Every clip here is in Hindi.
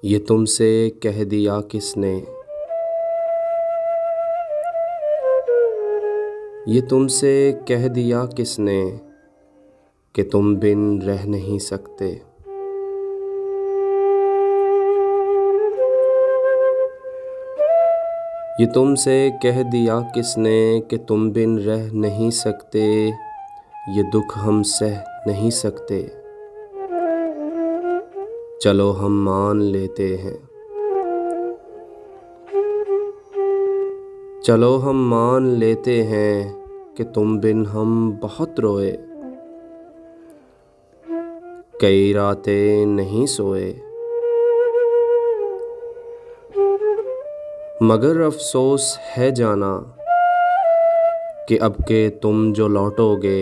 ये तुमसे कह दिया किसने, ये तुमसे कह दिया किसने कि तुम बिन रह नहीं सकते। ये तुमसे कह दिया किसने कि तुम बिन रह नहीं सकते, ये दुख हम सह नहीं सकते। चलो हम मान लेते हैं, चलो हम मान लेते हैं कि तुम बिन हम बहुत रोए, कई रातें नहीं सोए। मगर अफसोस है जाना कि अब के तुम जो लौटोगे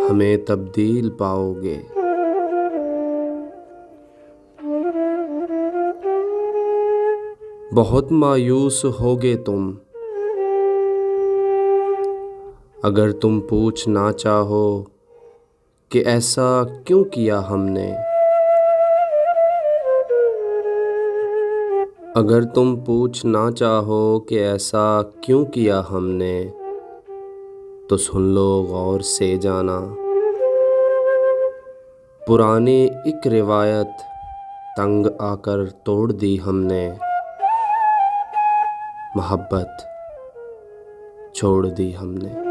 हमें तब्दील पाओगे। बहुत मायूस होगे तुम अगर तुम पूछना चाहो कि ऐसा क्यों किया हमने। अगर तुम पूछना चाहो कि ऐसा क्यों किया हमने, तो सुन लो गौर से जाना, पुरानी एक रिवायत तंग आकर तोड़ दी हमने, मोहब्बत छोड़ दी हमने।